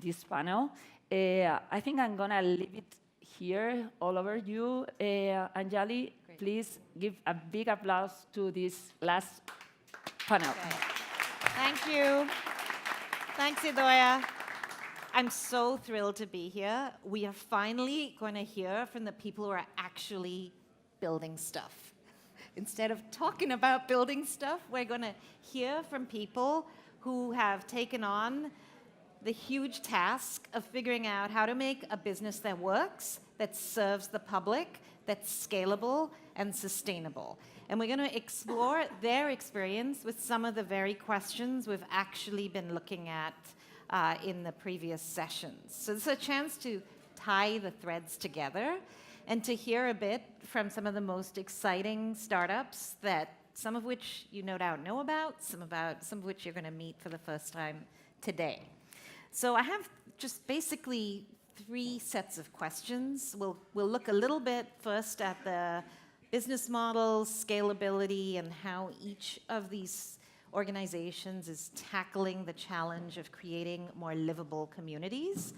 this panel. I think I'm gonna leave it here all over you. Anjali, great. Please give a big applause to this last panel. Okay. Thank you. Thanks, Idoia. I'm so thrilled to be here. We are finally going to hear from the people who are actually building stuff. Instead of talking about building stuff, we're going to hear from people who have taken on the huge task of figuring out how to make a business that works, that serves the public, that's scalable and sustainable. And we're going to explore their experience with some of the very questions we've actually been looking at in the previous sessions. So this is a chance to tie the threads together and to hear a bit from some of the most exciting startups that some of which you no doubt know about, some of which you're going to meet for the first time today. So I have just basically 3 sets of questions. We'll look a little bit first at the business models, scalability, and how each of these organizations is tackling the challenge of creating more livable communities.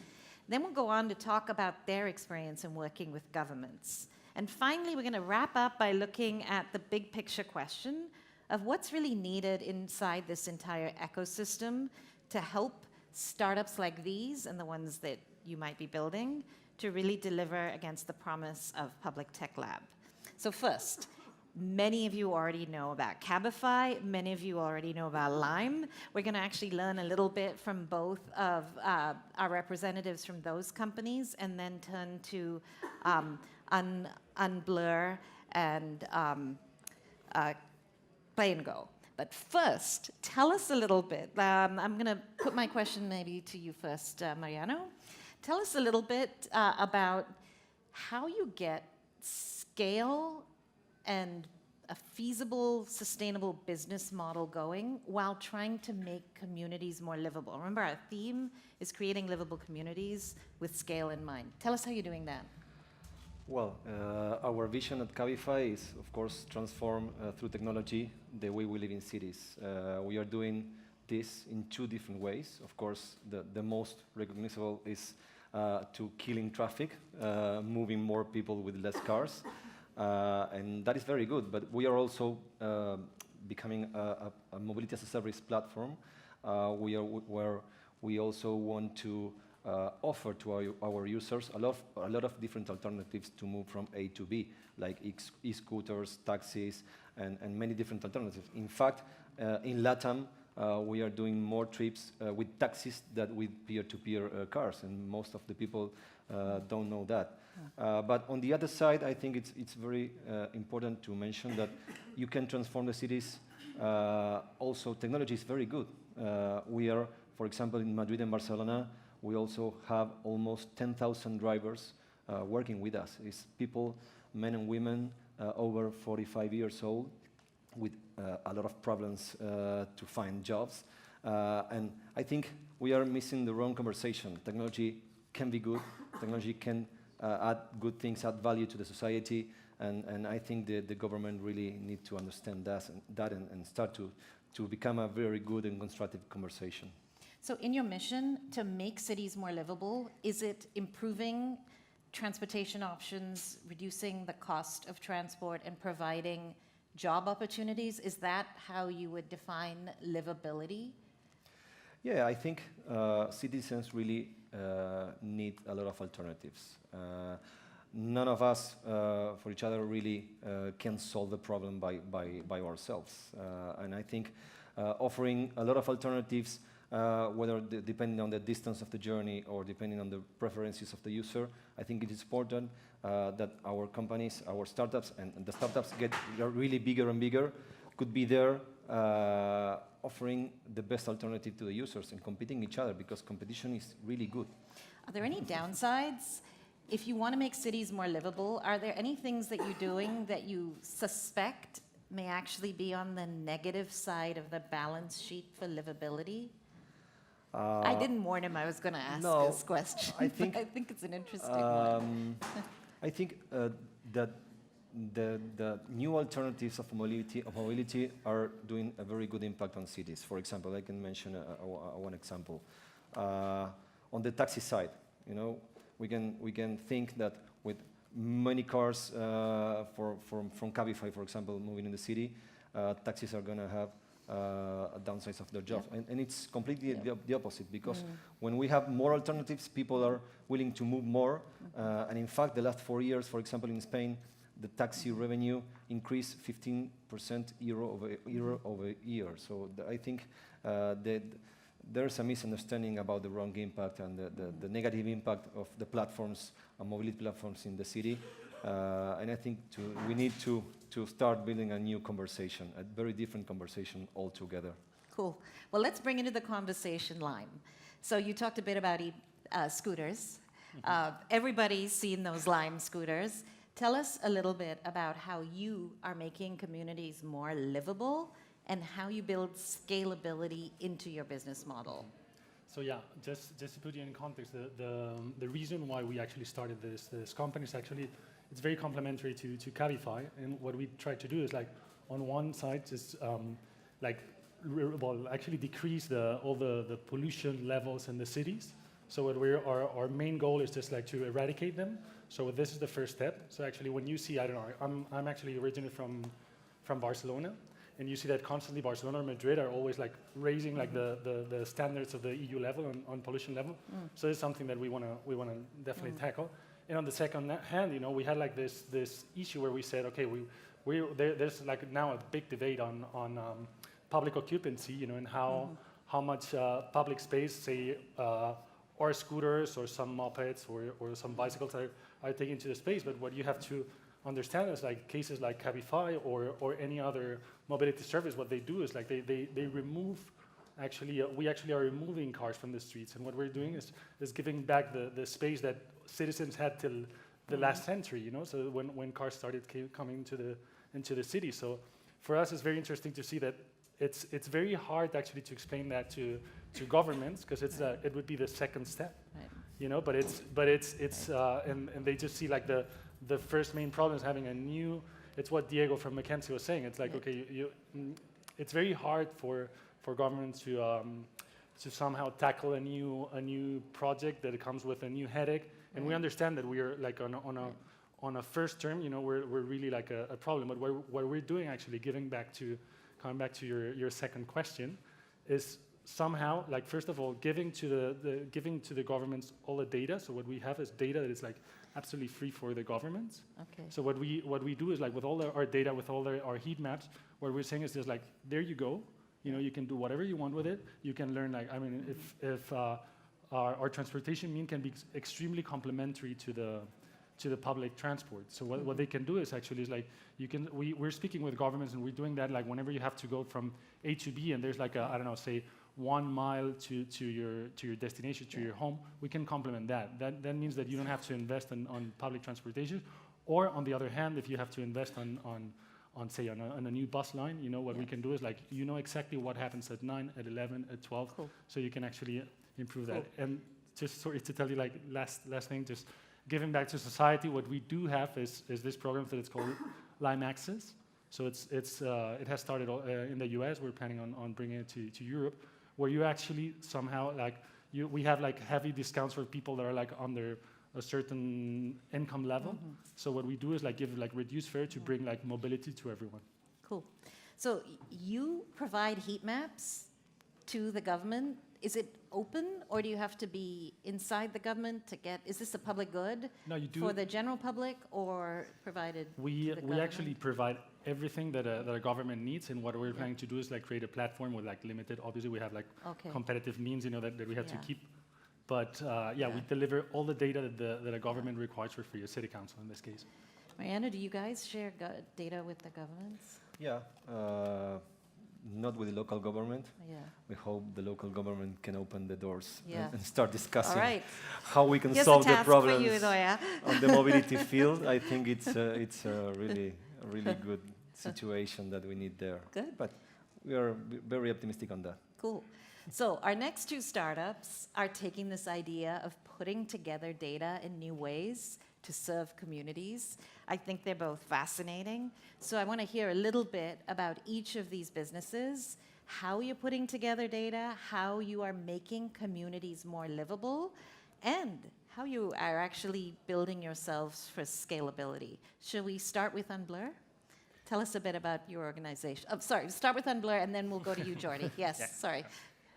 Then we'll go on to talk about their experience in working with governments. And finally, we're going to wrap up by looking at the big picture question of what's really needed inside this entire ecosystem to help startups like these and the ones that you might be building to really deliver against the promise of Public Tech Lab. So first, many of you already know about Cabify. Many of you already know about Lime. We're going to actually learn a little bit from both of our representatives from those companies and then turn to Unblur and Play and Go. But first, tell us a little bit. I'm going to put my question maybe to you first, Mariano. Tell us a little bit about how you get scale and a feasible, sustainable business model going while trying to make communities more livable. Remember, our theme is creating livable communities with scale in mind. Tell us how you're doing that. Well, our vision at Cabify is, of course, transform through technology the way we live in cities. We are doing this in 2 different ways. Of course, the most recognizable is to killing traffic, moving more people with less cars. And that is very good, but we are also becoming a mobility as a service platform where we also want to offer to our users a lot of different alternatives to move from A to B, like e-scooters, taxis, and many different alternatives. In fact, in LATAM, we are doing more trips with taxis than with peer-to-peer cars, and most of the people don't know that. But on the other side, I think it's very important to mention that you can transform the cities. Also, technology is very good. We are, for example, in Madrid and Barcelona, we also have almost 10,000 drivers working with us. It's people, men and women, over 45 years old, with a lot of problems to find jobs. And I think we are missing the wrong conversation. Technology can be good. Technology can add good things, add value to the society. And I think the government really need to understand that and start to become a very good and constructive conversation. So in your mission to make cities more livable, is it improving transportation options, reducing the cost of transport, and providing job opportunities? Is that how you would define livability? Yeah, I think citizens really need a lot of alternatives. None of us, for each other, really can solve the problem by ourselves. And I think offering a lot of alternatives, whether depending on the distance of the journey or depending on the preferences of the user, I think it is important that our companies, our startups, and the startups get really bigger and bigger, could be there offering the best alternative to the users and competing each other, because competition is really good. Are there any downsides? If you want to make cities more livable, are there any things that you're doing that you suspect may actually be on the negative side of the balance sheet for livability? I didn't warn him I was going to ask this question. I think it's an interesting one. I think that the new alternatives of mobility are doing a very good impact on cities. For example, I can mention one example. on the taxi side. You know, we can think that with many cars from Cabify, for example, moving in the city, taxis are going to have a downside of their jobs. And it's completely the opposite, because when we have more alternatives, people are willing to move more. And in fact, the last 4 years, for example, in Spain, the taxi revenue increased 15% year over year. So I think that there's a misunderstanding about the wrong impact and the negative impact of the platforms and mobility platforms in the city. And I think we need to start building a new conversation, a very different conversation altogether. Cool. Well, let's bring into the conversation Lime. So you talked a bit about scooters. Everybody's seen those Lime scooters. Tell us a little bit about how you are making communities more livable and how you build scalability into your business model. So yeah, just to put you in context, the reason why we actually started this company is actually, it's very complementary to Cabify. And what we try to do is, like, on one side, just actually decrease all the pollution levels in the cities. So what our main goal is just like to eradicate them. So this is the first step. So actually, when you see, I don't know, I'm actually originally from Barcelona, and you see that constantly Barcelona or Madrid are always like raising like the standards of the EU level on pollution level. So it's something that we wanna definitely tackle. And on the second hand, you know, we had like this issue where we said, okay, there's like now a big debate on public occupancy, you know, and how much public space, say, or scooters or some mopeds or some bicycles are taking to the space. But what you have to understand is, like, cases like Cabify or any other mobility service, what they do is like they remove, we actually are removing cars from the streets, and what we're doing is giving back the space that citizens had till the last century, you know, so when cars started coming into the city. So for us, it's very interesting to see that it's very hard actually to explain that to governments, because it would be the second step, you know, but and they just see like the first main problem is having a new. It's what Diego from McKinsey was saying. It's like, okay, it's very hard for governments to somehow tackle a new project that comes with a new headache. And we understand that we are like on a first term, you know, we're really like a problem. But what we're doing, actually, coming back to your second question, is somehow, like, first of all, giving to the governments all the data. So what we have is data that is like absolutely free for the governments. Okay. So what we do is, like, with all our data, with all our heat maps, what we're saying is just like, there you go. You know, you can do whatever you want with it. You can learn, like, I mean, if our transportation mean can be extremely complementary to the public transport. So what they can do is actually is like, we're speaking with governments, and we're doing that, like, whenever you have to go from A to B, and there's like I don't know, say 1 mile to your destination, to your home, we can complement that. That means that you don't have to invest on public transportation. Or on the other hand, if you have to invest on a new bus line, you know, what we can do is, like, you know exactly what happens at 9, at 11, at 12, so you can actually improve that. And just sorry to tell you, like, last thing, just giving back to society, what we do have is this program that it's called Lime Access. So it has started in the US. We're planning on bringing it to Europe, where you actually somehow, like, we have like heavy discounts for people that are like under a certain income level. So what we do is, like, give like reduced fare to bring like mobility to everyone. Cool. So you provide heat maps to the government. Is it open, or do you have to be inside the government to get? Is this a public good? No, you do. For the general public, or provided? We actually provide everything that a government needs, and what we're planning to do is, like, create a platform with, like, limited. Obviously, we have like competitive means, you know, that we have to keep. But we deliver all the data that a government requires for free, a city council in this case. Mariana, do you guys share data with the governments? Yeah, not with the local government. Yeah. We hope the local government can open the doors and start discussing how we can Here's solve the for problems you, on the mobility field. I think it's a really good situation that we need there. Good. But we are very optimistic on that. Cool. So our next two startups are taking this idea of putting together data in new ways to serve communities. I think they're both fascinating. So I want to hear a little bit about each of these businesses, how you're putting together data, how you are making communities more livable, and how you are actually building yourselves for scalability. Shall we start with Unblur? Tell us a bit about your organization. Oh, sorry, start with Unblur, and then we'll go to you, Jordi. Yes, Yeah. sorry.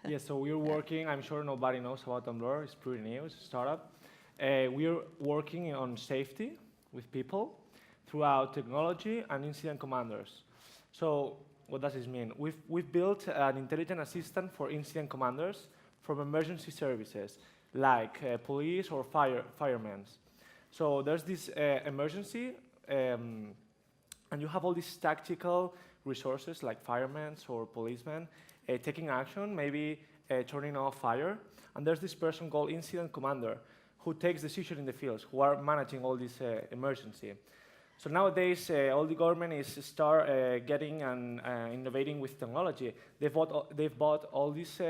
Yeah, so we're working, I'm sure nobody knows about Tumblr, it's pretty new, it's a startup. We're working on safety with people throughout technology and incident commanders. So what does this mean? We've built an intelligent assistant for incident commanders from emergency services, like police or firemen. So there's this emergency, and you have all these tactical resources like firemen or policemen taking action, maybe turning off fire. And there's this person called incident commander who takes decisions in the fields, who are managing all this emergency. So nowadays, all the government is getting and innovating with technology. They've bought all these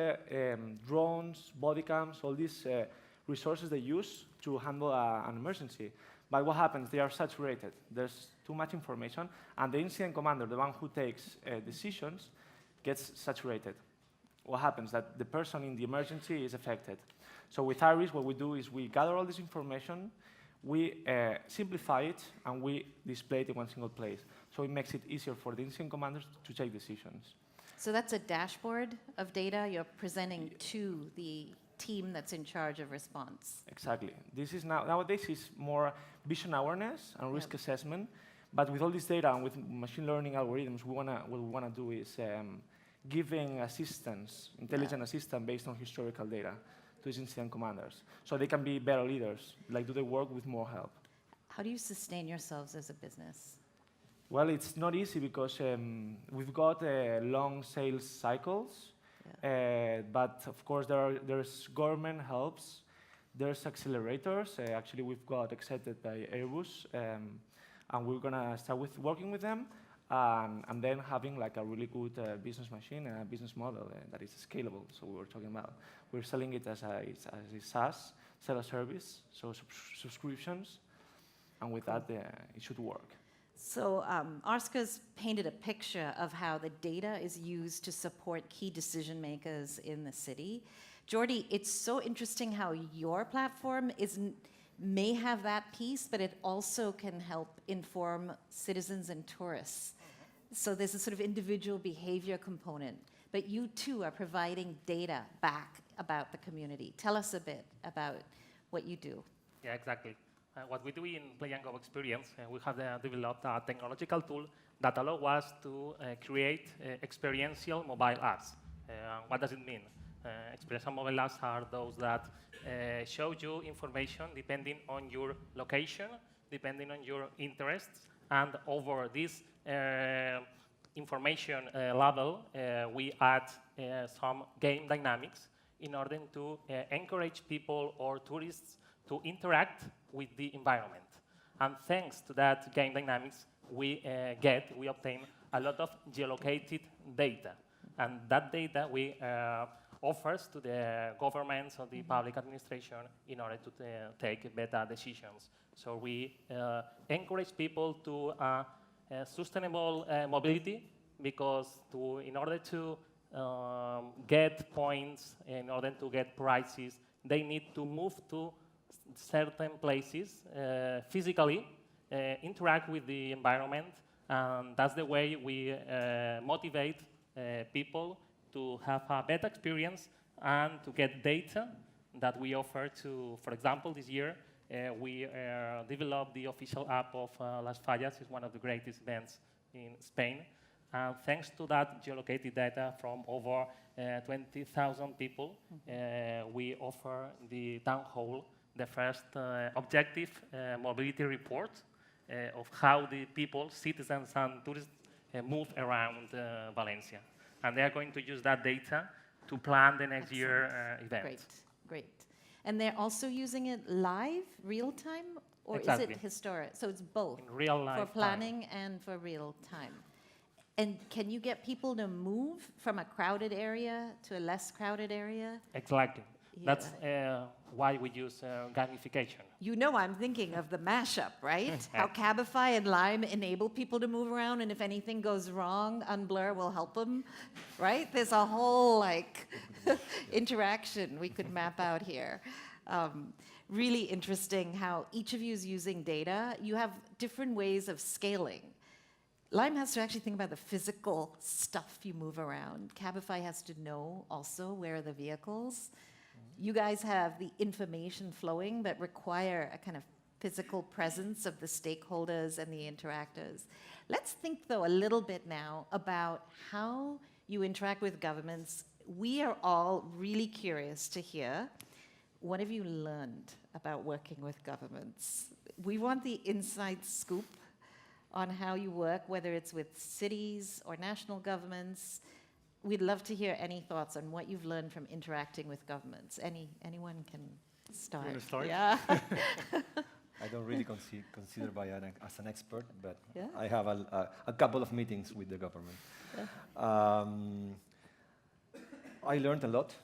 drones, body cams, all these resources they use to handle an emergency. But what happens? They are saturated. There's too much information, and the incident commander, the one who takes decisions, gets saturated. What happens? That the person in the emergency is affected. So with Iris, what we do is we gather all this information, we simplify it, and we display it in one single place. So it makes it easier for the incident commanders to take decisions. So that's a dashboard of data you're presenting to the team that's in charge of response. Exactly. This is nowadays is more vision awareness and risk assessment, but with all this data and with machine learning algorithms, what we wanna do is giving assistance, intelligent assistance based on historical data to these incident commanders, so they can be better leaders, like do their work with more help. How do you sustain yourselves as a business? Well, it's not easy because we've got long sales cycles, but of course there's government helps, there's accelerators. Actually, we've got accepted by Airbus, and we're gonna start with working with them, and then having like a really good business machine and a business model that is scalable. So we were talking about, we're selling it as a SaaS, sell a service, so subscriptions, and with that it should work. So Arska's painted a picture of how the data is used to support key decision makers in the city. Jordi, it's so interesting how your platform may have that piece, but it also can help inform citizens and tourists. So there's a sort of individual behavior component, but you too are providing data back about the community. Tell us a bit about what you do. Yeah, exactly. What we do in Play and Go experience, we have developed a technological tool that allows us to create experiential mobile apps. What does it mean? Experiential mobile apps are those that show you information depending on your location, depending on your interests, and over this information level, we add some game dynamics in order to encourage people or tourists to interact with the environment. And thanks to that game dynamics, we obtain a lot of geolocated data. And that data we offers to the governments or the public administration in order to take better decisions. So we encourage people to sustainable mobility, because in order to get points, in order to get prices, they need to move to certain places physically, interact with the environment, and that's the way we motivate people to have a better experience and to get data that we offer to, for example, this year, we developed the official app of Las Fallas. It's one of the greatest events in Spain. And thanks to that geolocated data from over 20,000 people, we offer the town hall the first objective mobility report of how the people, citizens and tourists move around Valencia. And they are going to use that data to plan the next year event. Great, great. And they're also using it live, real time, or Exactly. is it historic? So it's both, In real life for planning and for real time. And can you get people to move from a crowded area to a less crowded area? Exactly. That's why we use gamification. You know, I'm thinking of the mashup, right? How Cabify and Lime enable people to move around, and if anything goes wrong, Unblur will help them, right? There's a whole like interaction we could map out here. Really interesting how each of you is using data. You have different ways of scaling. Lime has to actually think about the physical stuff you move around. Cabify has to know also where are the vehicles. You guys have the information flowing, but require a kind of physical presence of the stakeholders and the interactors. Let's think, though, a little bit now about how you interact with governments. We are all really curious to hear, what have you learned about working with governments? We want the inside scoop on how you work, whether it's with cities or national governments. We'd love to hear any thoughts on what you've learned from interacting with governments. Anyone can start. You want to start? Yeah. I don't really consider as an expert, but Yeah. I have a couple of meetings with the government. Yeah. I learned a lot.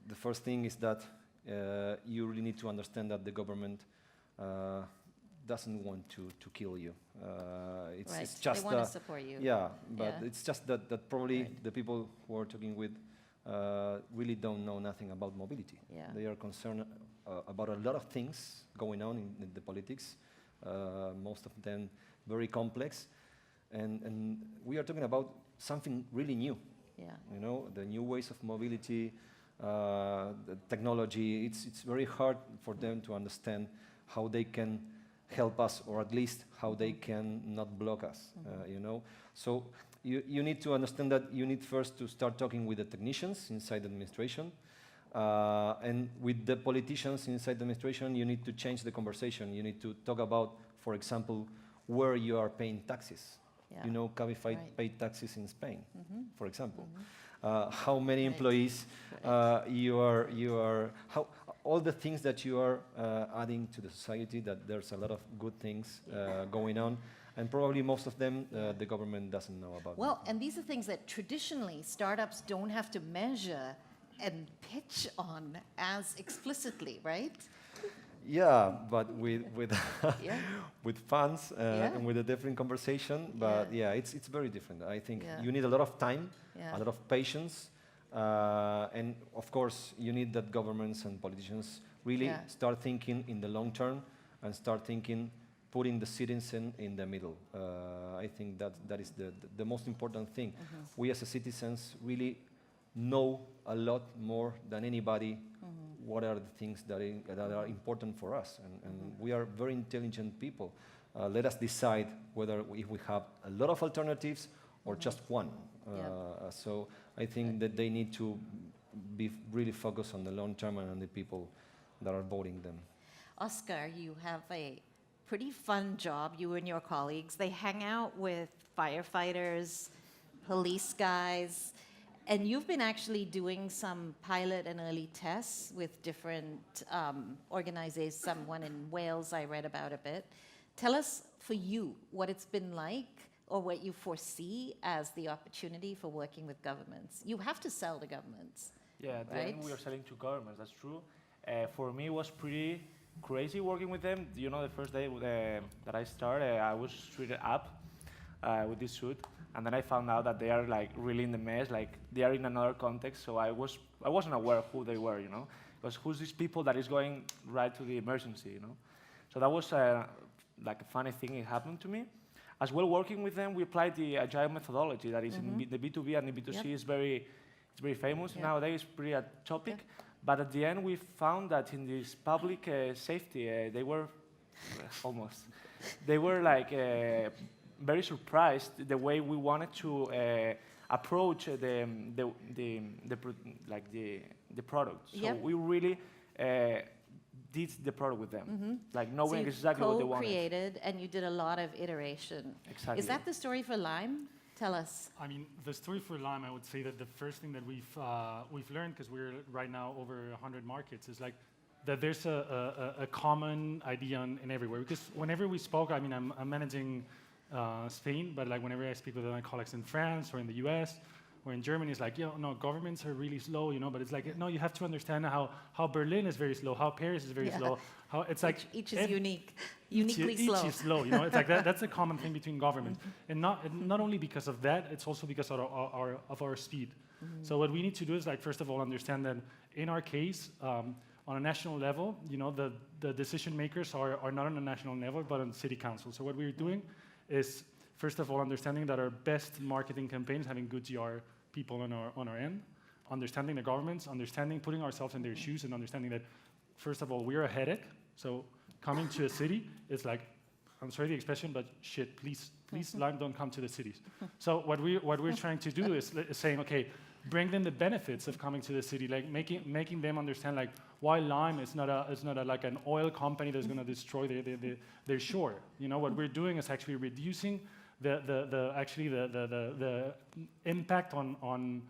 The first thing is that you really need to understand that the government doesn't want to kill you. Right. It's just they want to support you. Yeah, but Yeah. it's just that probably Right. the people who are talking with really don't know nothing about mobility. Yeah. They are concerned about a lot of things going on in the politics, most of them very complex, and we are talking about something really new. Yeah. You know, the new ways of mobility, the technology. It's very hard for them to understand how they can help us, or at least how they can not block us. You know, so you need to understand that you need first to start talking with the technicians inside the administration, and with the politicians inside the administration. You need to change the conversation. You need to talk about, for example, where you are paying taxes. Yeah. You know, Cabify Right. paid taxes in Spain, for example. How many employees you are, how all the things that you are adding to the society. That there's a lot of good things going on, and probably most of them the government doesn't know about. Well, and these are things that traditionally startups don't have to measure and pitch on as explicitly, right? Yeah, but with Yeah. with funds Yeah. and with a different conversation. But Yeah. yeah, it's very different. I think Yeah. you need a lot of time, Yeah. a lot of patience, and of course you need that governments and politicians really Yeah. start thinking in the long term and start thinking putting the citizen in the middle. I think that is the most important thing. We as citizens really know a lot more than anybody what are the things that are important for us. And we are very intelligent people. Let us decide whether if we have a lot of alternatives or just one. So I think that they need to be really focused on the long term and on the people that are voting them. Oscar, you have a pretty fun job, you and your colleagues. They hang out with firefighters, police guys, and you've been actually doing some pilot and early tests with different organizations, one in Wales I read about a bit. Tell us, for you, what it's been like or what you foresee as the opportunity for working with governments. You have to sell to governments. Yeah, at the end Right. we are selling to governments, that's true. For me, it was pretty crazy working with them. You know, the first day that I started, I was treated up with this suit. And then I found out that they are like really in the mess, like they are in another context. So I wasn't aware of who they were, you know, because who's these people that is going right to the emergency, you know? So that was like a funny thing that happened to me. As well, working with them, we applied the agile methodology that is in the B2B and the B2C. Yep. It's very famous Yep. nowadays, pretty a topic. Yep. But at the end, we found that in this public safety, they were almost, they were like very surprised the way we wanted to approach the product. So Yep. we really did the product with them, like So knowing you exactly what they wanted. co-created and you did a lot of iteration. Exactly. Is that the story for Lime? Tell us. I mean, the story for Lime, I would say that the first thing that we've learned, because we're right now over 100 markets, is like that there's a common idea in everywhere. Because whenever we spoke, I mean, I'm managing Spain, but like whenever I speak with my colleagues in France or in the US, Or in Germany, it's like, no, governments are really slow, but it's like, no, you have to understand how Berlin is very slow, how Paris is very slow, how it's like each is uniquely slow. Each is slow, it's like that's a common thing between governments, and not only because of that, it's also because of our speed. So what we need to do is, like, first of all, understand that in our case, on a national level, the decision makers are not on a national level, but on city council. So what we're doing is, first of all, understanding that our best marketing campaign is having good GR people on our end, understanding the governments, putting ourselves in their shoes, and understanding that, first of all, we're a headache. So coming to a city is like, I'm sorry the expression, but shit, please, Lime, don't come to the cities. So what we're trying to do is saying, okay, bring them the benefits of coming to the city, like making them understand, like, why Lime is not like an oil company that's going to destroy their shore. What we're doing is actually reducing the impact on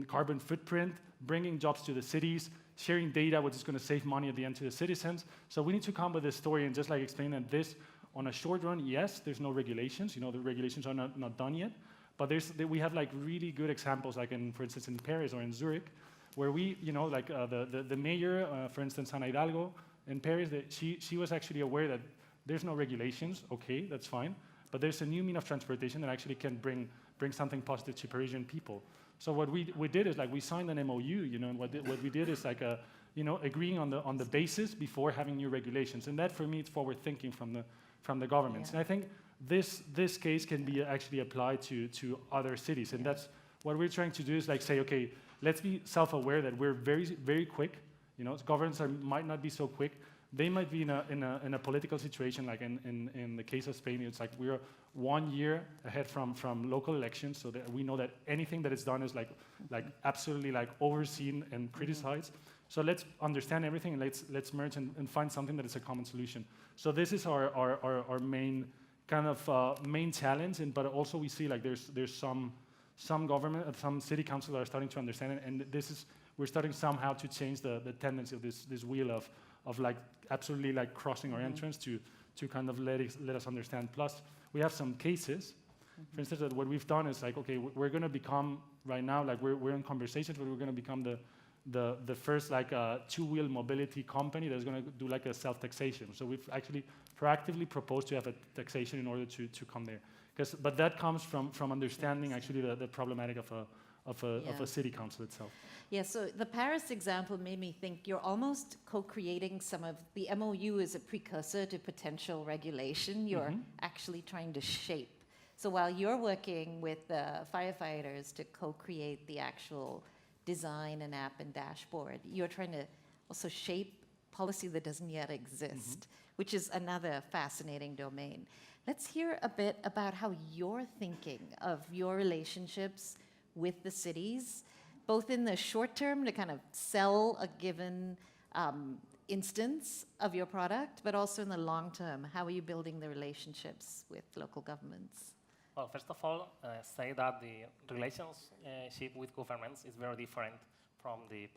carbon footprint, bringing jobs to the cities, sharing data, which is going to save money at the end to the citizens. So we need to come with this story and just like explain that this, on a short run, yes, there's no regulations. The regulations are not done yet. But we have like really good examples, like for instance, in Paris or in Zurich, where we, like the mayor, for instance, Ana Hidalgo in Paris, she was actually aware that there's no regulations. Okay, that's fine. But there's a new mean of transportation that actually can bring something positive to Parisian people. So what we did is, like, we signed an MOU, and what we did is like agreeing on the basis before having new regulations. And that, for me, it's forward thinking from the governments. Yeah. And I think this case can be actually applied to other cities. And that's what we're trying to do, is like say, okay, let's be self-aware that we're very, very quick. Governments might not be so quick. They might be in a political situation, like in the case of Spain, it's like we're 1 year ahead from local elections, so that we know that anything that is done is like absolutely like overseen and criticized. So let's understand everything, and let's merge and find something that is a common solution. So this is our main kind of main challenge, but also we see like there's some government, some city councils are starting to understand it, and we're starting somehow to change the tendency of this wheel of like absolutely like crossing our entrance to kind of let us understand. Plus, we have some cases. For instance, that what we've done is like, okay, we're going to become right now, like we're in conversations, but we're going to become the first like two-wheel mobility company that's going to do like a self-taxation. So we've actually proactively proposed to have a taxation in order to come there. But that comes from understanding actually the problematic of a city council itself. Yeah, so the Paris example made me think you're almost co-creating some of the MOU is a precursor to potential regulation. You're actually trying to shape. So while you're working with the firefighters to co-create the actual design and app and dashboard, you're trying to also shape policy that doesn't yet exist, which is another fascinating domain. Let's hear a bit about how you're thinking of your relationships with the cities, both in the short term to kind of sell a given instance of your product, but also in the long term. How are you building the relationships with local governments? Well, first of all, say that the relationship with governments is very different from the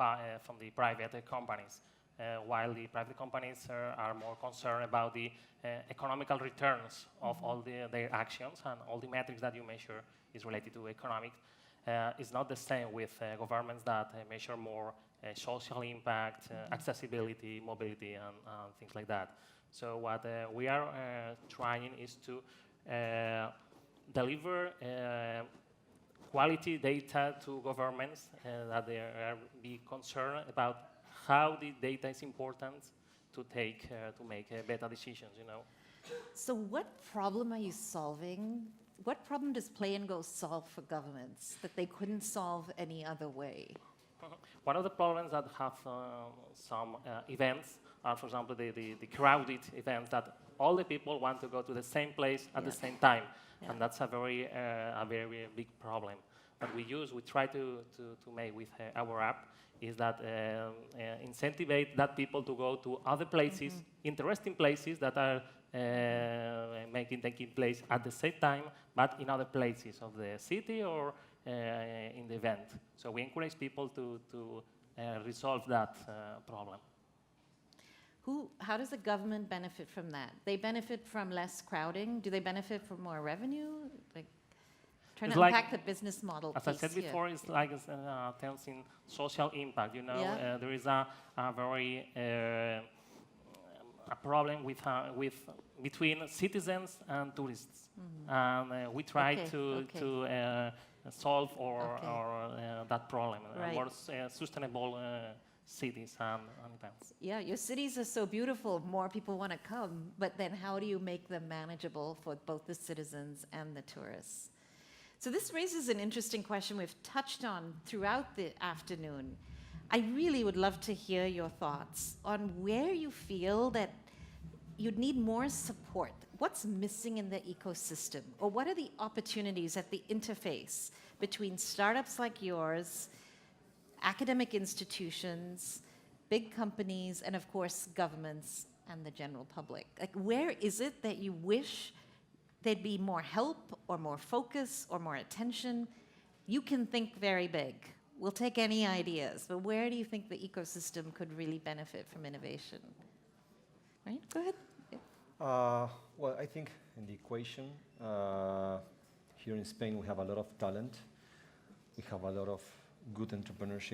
private companies. While the private companies are more concerned about the economical returns of all their actions, and all the metrics that you measure is related to economics. It's not the same with governments that measure more social impact, accessibility, mobility, and things like that. So what we are trying is to deliver quality data to governments that they are be concerned about how the data is important to make better decisions. So what problem are you solving? What problem does Play and Go solve for governments that they couldn't solve any other way? One of the problems that have some events are, for example, the crowded events that all the people want to go to the same place at the same time, and that's a very big problem. What we try to make with our app is that incentivize that people to go to other places, interesting places that are taking place at the same time, but in other places of the city or in the event. So we encourage people to resolve that problem. How does the government benefit from that? They benefit from less crowding. Do they benefit from more revenue? Trying It's to like- unpack the business model As I piece said here. before, it's like terms in social impact. You know, Yeah. there is a very a problem with between citizens and tourists, and we try Okay, to solve Okay. that problem. Right. More sustainable cities and events. Yeah, your cities are so beautiful, more people want to come, but then how do you make them manageable for both the citizens and the tourists? So this raises an interesting question we've touched on throughout the afternoon. I really would love to hear your thoughts on where you feel that you'd need more support. What's missing in the ecosystem? Or what are the opportunities at the interface between startups like yours, academic institutions, big companies, and of course, governments and the general public? Like, where is it that you wish there'd be more help or more focus or more attention? You can think very big. We'll take any ideas, but where do you think the ecosystem could really benefit from innovation? Right, go ahead. Well, I think in the equation, here in Spain, we have a lot of talent. We have a lot of good entrepreneurs.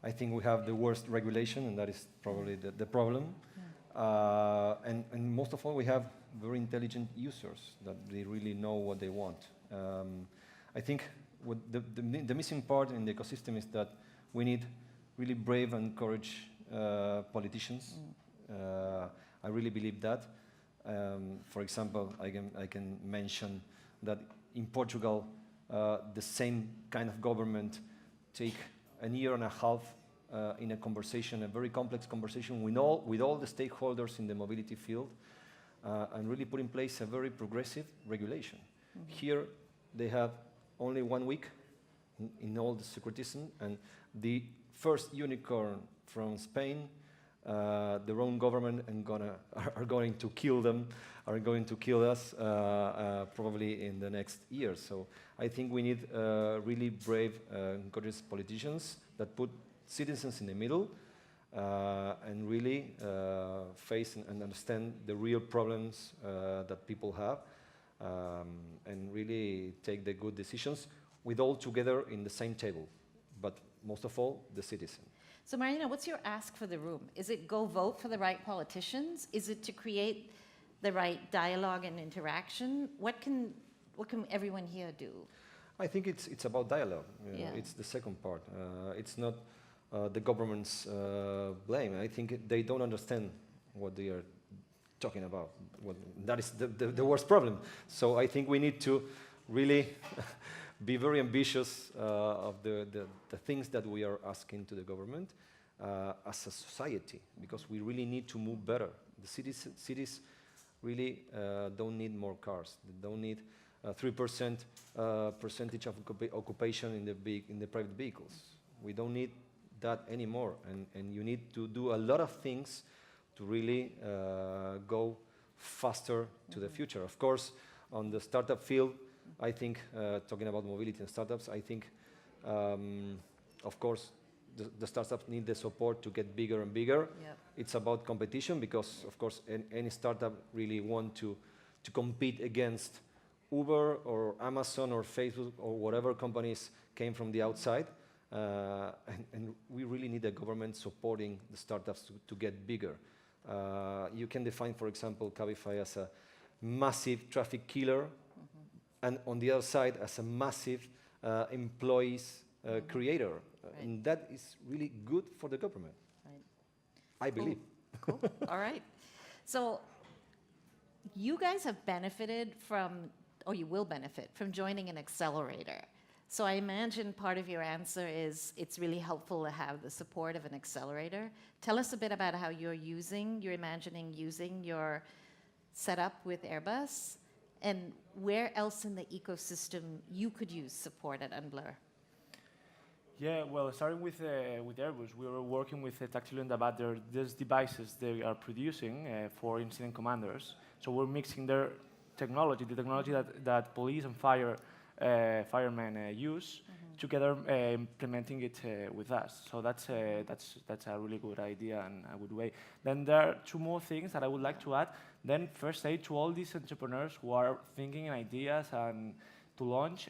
I think we have the worst regulation, and that is probably the problem. And most of all, we have very intelligent users that they really know what they want. I think what the missing part in the ecosystem is that we need really brave and courage politicians. I really believe that. For example, I can mention that in Portugal, the same kind of government take a year and a half in a conversation, a very complex conversation with all the stakeholders in the mobility field, and really put in place a very progressive regulation. Here, they have only 1 week in all the secretism, and the first unicorn from Spain, their own government are going to kill them, are going to kill us probably in the next year. So I think we need really brave, courageous politicians that put citizens in the middle and really face and understand the real problems that people have, and really take the good decisions with all together in the same table, but most of all, the citizen. So Marina, what's your ask for the room? Is it go vote for the right politicians? Is it to create the right dialogue and interaction? What can everyone here do? I think it's about dialogue. Yeah. It's the second part. It's not the government's blame. I think they don't understand what they are talking about. That is the worst problem. So I think we need to really be very ambitious of the things that we are asking to the government as a society, because we really need to move better. The cities really don't need more cars. They don't need 3% percentage of occupation in the private vehicles. We don't need that anymore, and you need to do a lot of things to really go faster to the future. Of course, on the startup field, I think, talking about mobility and startups, I think, of course, the startups need the support to get bigger and bigger. Yep. It's about competition because, of course, any startup really want to compete against Uber or Amazon or Facebook or whatever companies came from the outside. And we really need the government supporting the startups to get bigger. You can define, for example, Cabify as a massive traffic killer, and on the other side as a massive employees creator. Right. And that is really good for the government, Right. I believe. Cool. All right. So you guys have benefited from, or you will benefit from joining an accelerator. So I imagine part of your answer is it's really helpful to have the support of an accelerator. Tell us a bit about how you're imagining using your setup with Airbus, and where else in the ecosystem you could use support at Unblur. Yeah, well, starting with Airbus, we were working with Tactile and about these devices they are producing for incident commanders. So we're mixing their technology, the technology that police and firemen use, together implementing it with us. So that's a really good idea and a good way. Then there are two more things that I would like to add. Then first say to all these entrepreneurs who are thinking ideas and to launch,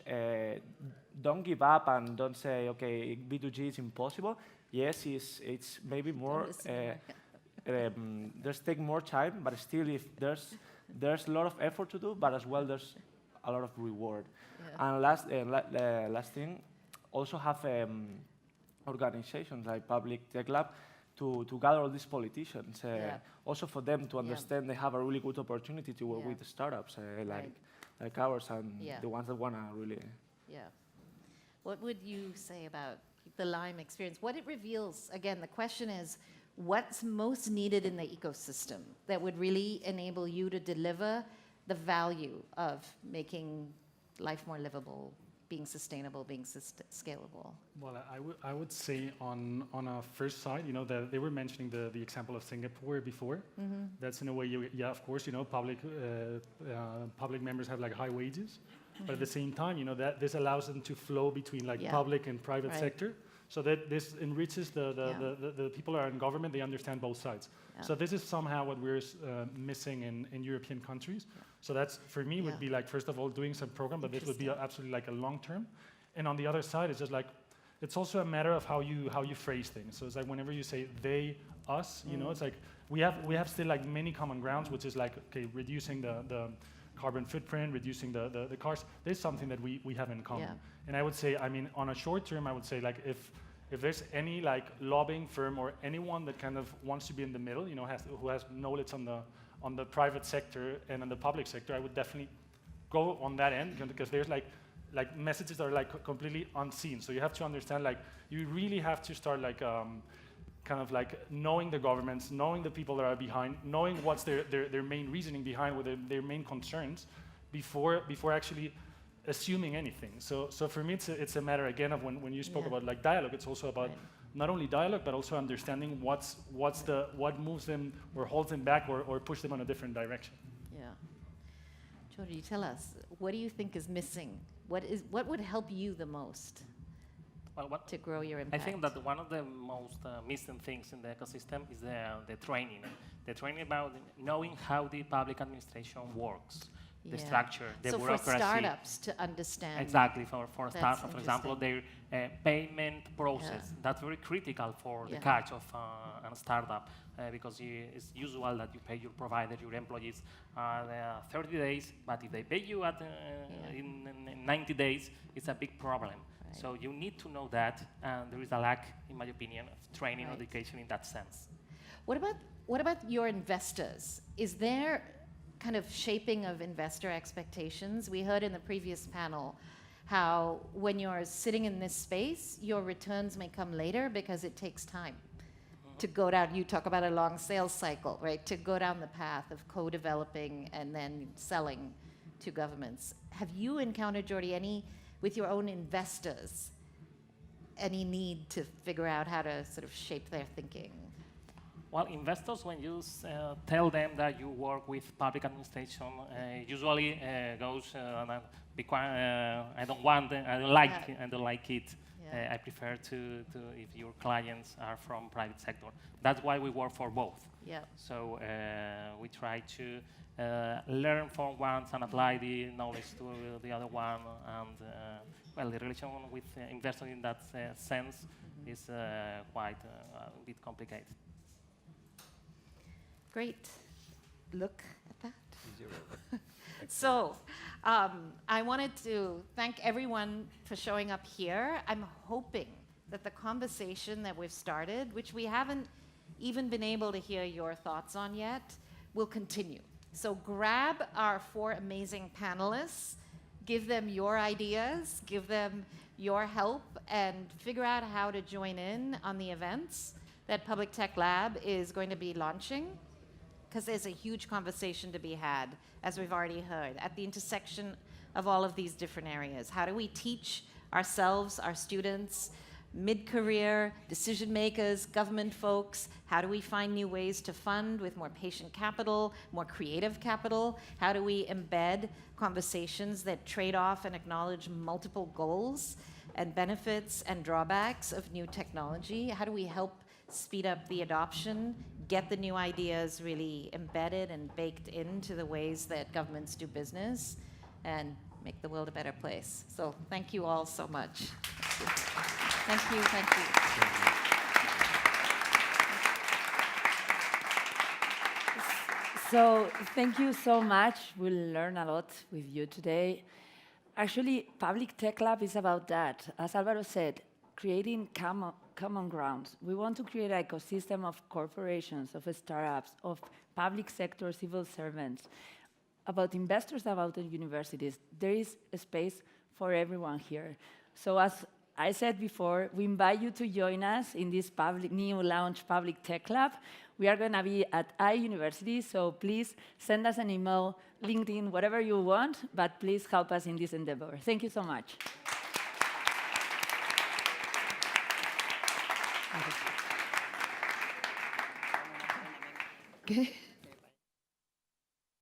don't give up and don't say, okay, B2G is impossible. Yes, it's maybe more, there's take more time, but still if there's a lot of effort to do, but as well there's a lot of reward. And last thing, also have organizations like Public-Tech Lab to gather all these politicians. Also for them to understand they have a really good opportunity to work with the startups like ours and the ones that want to really... Yeah. What would you say about the Lime experience? What it reveals, again, the question is, what's most needed in the ecosystem that would really enable you to deliver the value of making life more livable, being sustainable, being scalable? Well, I would say on a first side, they were mentioning the example of Singapore before. That's in a way, of course, public members have like high wages, but at the same time, that this allows them to flow between like public and private sector. So that this enriches the people who are in government, they understand both sides. So this is somehow what we're missing in European countries. So that's, for me, would be like, first of all, doing some program, but this would be absolutely like a long term. And on the other side, it's just like, it's also a matter of how you phrase things. So it's like whenever you say they, us, it's like, we have still like many common grounds, which is like, okay, reducing the carbon footprint, reducing the cars. There's something that we have in common. And I would say, I mean, on a short term, I would say like if there's any like lobbying firm or anyone that kind of wants to be in the middle, who has knowledge on the private sector and on the public sector, I would definitely go on that end, because there's like messages that are like completely unseen. So you have to understand, like, you really have to start like kind of like knowing the governments, knowing the people that are behind, knowing what's their main reasoning behind, what their main concerns, before actually assuming anything. So for me, it's a matter again of when you spoke about like dialogue. It's also about not only dialogue, but also understanding what moves them or holds them back or push them in a different direction. Yeah. Jordi, tell us, what do you think is missing? What would help you the most to grow your impact? I think that one of the most missing things in the ecosystem is the training. The training about knowing how the public administration works. The structure, the bureaucracy. So for startups to understand. Exactly, for startups, for example, their payment process. That's very critical for the catch of a startup, because it's usual that you pay your provider, your employees, 30 days, but if they pay you in 90 days, it's a big problem. Right. So you need to know that, and there is a lack, in my opinion, of training or education in that sense. What about your investors? Is there kind of shaping of investor expectations? We heard in the previous panel how when you're sitting in this space, your returns may come later because it takes time to go down. You talk about a long sales cycle, right? To go down the path of co-developing and then selling to governments. Have you encountered, Jordi, with your own investors, any need to figure out how to sort of shape their thinking? Well, investors, when you tell them that you work with public administration, usually goes, I don't like it. I prefer to if your clients are from private sector. That's why we work for both. So we try to learn from one and apply the knowledge to the other one. And well, the relation with investors in that sense is quite a bit complicated. Great. Look at that. So I wanted to thank everyone for showing up here. I'm hoping that the conversation that we've started, which we haven't even been able to hear your thoughts on yet, will continue. So grab our 4 amazing panelists, give them your ideas, give them your help, and figure out how to join in on the events that Public-Tech Lab is going to be launching. Because there's a huge conversation to be had, as we've already heard, at the intersection of all of these different areas. How do we teach ourselves, our students, mid-career, decision makers, government folks? How do we find new ways to fund with more patient capital, more creative capital? How do we embed conversations that trade off and acknowledge multiple goals and benefits and drawbacks of new technology? How do we help speed up the adoption, get the new ideas really embedded and baked into the ways that governments do business, and make the world a better place? So thank you all so much. Thank you, thank you. So thank you so much. We'll learn a lot with you today. Actually, Public Tech Lab is about that. As Alvaro said, creating common grounds. We want to create an ecosystem of corporations, of startups, of public sector civil servants, about investors, about the universities. There is a space for everyone here. So as I said before, we invite you to join us in this new launch Public Tech Lab. We are going to be at iUniversity, so please send us an email, LinkedIn, whatever you want, but please help us in this endeavor. Thank you so much. Okay.